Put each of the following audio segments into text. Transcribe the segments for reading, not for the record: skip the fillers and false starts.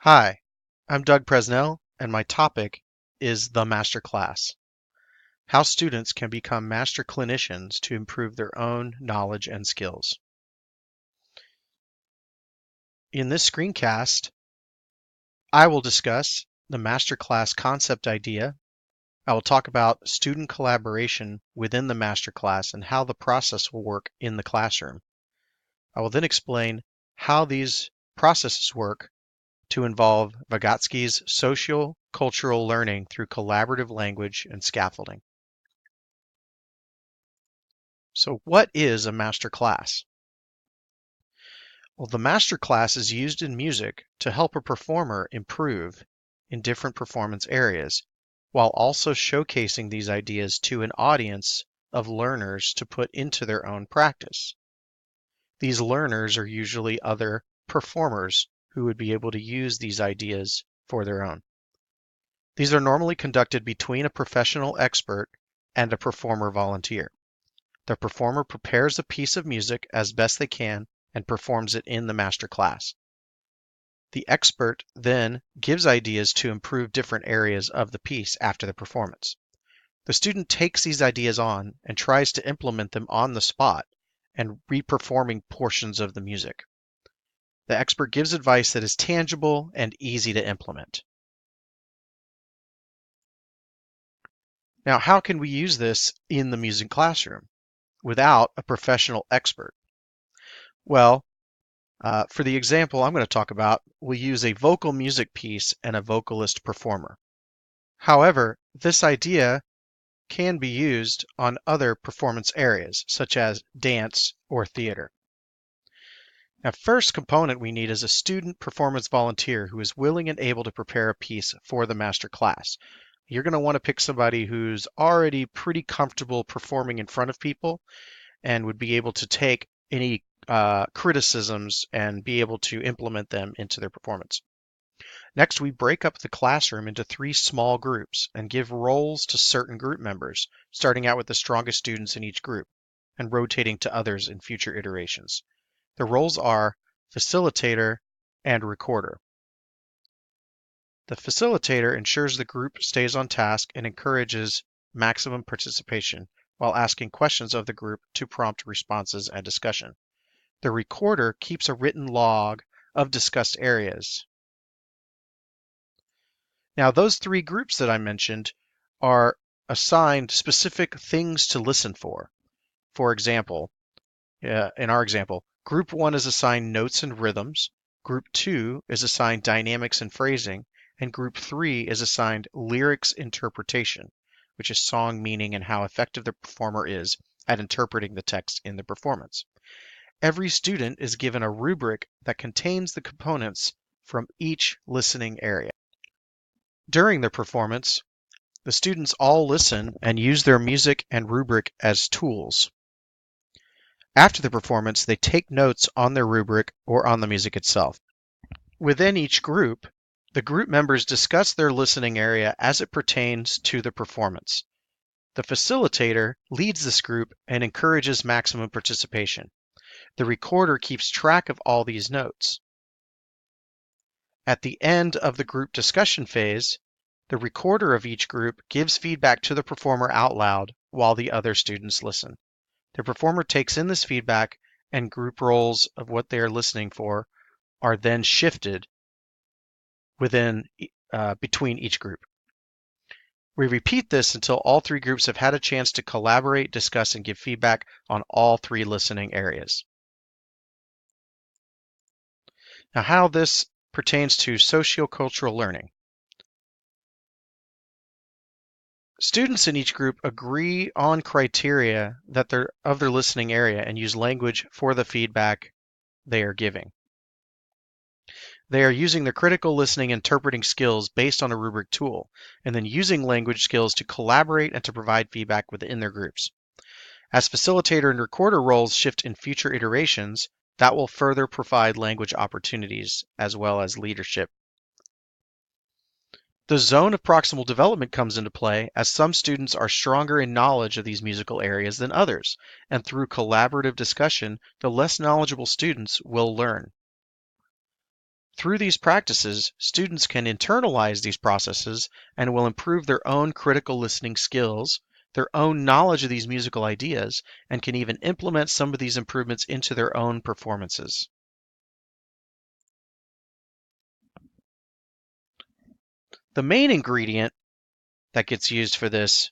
Hi, I'm Doug Presnell, and my topic is the master class. How students can become master clinicians to improve their own knowledge and skills. In this screencast, I will discuss the master class concept idea. I will talk about student collaboration within the master class and how the process will work in the classroom. I will then explain how these processes work to involve Vygotsky's socio-cultural learning through collaborative language and scaffolding. So what is a master class? Well, the master class is used in music to help a performer improve in different performance areas, while also showcasing these ideas to an audience of learners to put into their own practice. These learners are usually other performers who would be able to use these ideas for their own. These are normally conducted between a professional expert and a performer volunteer. The performer prepares a piece of music as best they can and performs it in the master class. The expert then gives ideas to improve different areas of the piece after the performance. The student takes these ideas on and tries to implement them on the spot and reperforming portions of the music. The expert gives advice that is tangible and easy to implement. Now, how can we use this in the music classroom without a professional expert? Well, for the example I'm going to talk about, we'll use a vocal music piece and a vocalist performer. However, this idea can be used on other performance areas, such as dance or theater. Now, first component we need is a student performance volunteer who is willing and able to prepare a piece for the master class. You're going to want to pick somebody who's already pretty comfortable performing in front of people and would be able to take any criticisms and be able to implement them into their performance. Next, we break up the classroom into 3 small groups and give roles to certain group members, starting out with the strongest students in each group and rotating to others in future iterations. The roles are facilitator and recorder. The facilitator ensures the group stays on task and encourages maximum participation while asking questions of the group to prompt responses and discussion. The recorder keeps a written log of discussed areas. Now, those 3 groups that I mentioned are assigned specific things to listen for. For example, in our example, Group 1 is assigned notes and rhythms, Group 2 is assigned dynamics and phrasing, and Group 3 is assigned lyrics interpretation, which is song meaning and how effective the performer is at interpreting the text in the performance. Every student is given a rubric that contains the components from each listening area. During the performance, the students all listen and use their music and rubric as tools. After the performance, they take notes on their rubric or on the music itself. Within each group, the group members discuss their listening area as it pertains to the performance. The facilitator leads this group and encourages maximum participation. The recorder keeps track of all these notes. At the end of the group discussion phase, the recorder of each group gives feedback to the performer out loud while the other students listen. The performer takes in this feedback and group roles of what they are listening for are then shifted between each group. We repeat this until all 3 groups have had a chance to collaborate, discuss, and give feedback on all 3 listening areas. Now, how this pertains to socio-cultural learning. Students in each group agree on criteria that they're of their listening area and use language for the feedback they are giving. They are using their critical listening and interpreting skills based on a rubric tool, and then using language skills to collaborate and to provide feedback within their groups. As facilitator and recorder roles shift in future iterations, that will further provide language opportunities as well as leadership. The zone of proximal development comes into play as some students are stronger in knowledge of these musical areas than others, and through collaborative discussion, the less knowledgeable students will learn. Through these practices, students can internalize these processes and will improve their own critical listening skills, their own knowledge of these musical ideas, and can even implement some of these improvements into their own performances. The main ingredient that gets used for this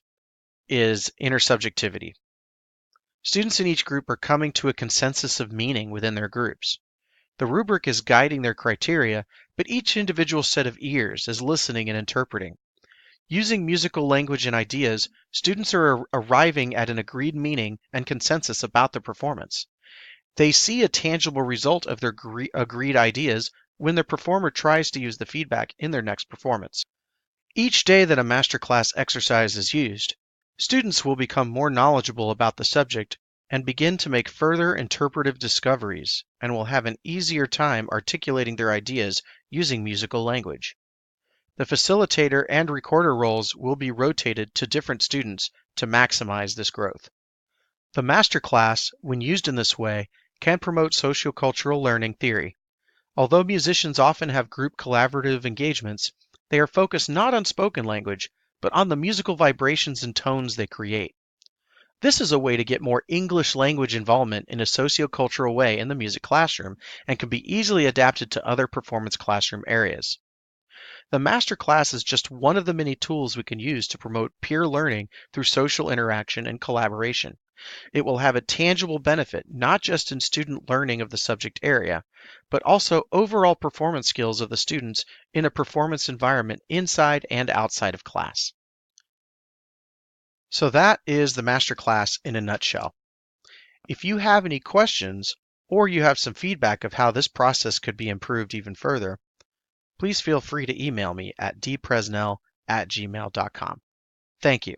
is intersubjectivity. Students in each group are coming to a consensus of meaning within their groups. The rubric is guiding their criteria, but each individual set of ears is listening and interpreting. Using musical language and ideas, students are arriving at an agreed meaning and consensus about the performance. They see a tangible result of their agreed ideas when the performer tries to use the feedback in their next performance. Each day that a masterclass exercise is used, students will become more knowledgeable about the subject and begin to make further interpretive discoveries and will have an easier time articulating their ideas using musical language. The facilitator and recorder roles will be rotated to different students to maximize this growth. The masterclass, when used in this way, can promote sociocultural learning theory. Although musicians often have group collaborative engagements, they are focused not on spoken language, but on the musical vibrations and tones they create. This is a way to get more English language involvement in a sociocultural way in the music classroom and can be easily adapted to other performance classroom areas. The master class is just one of the many tools we can use to promote peer learning through social interaction and collaboration. It will have a tangible benefit not just in student learning of the subject area, but also overall performance skills of the students in a performance environment inside and outside of class. So that is the master class in a nutshell. If you have any questions or you have some feedback of how this process could be improved even further, please feel free to email me at dpresnell@gmail.com. Thank you.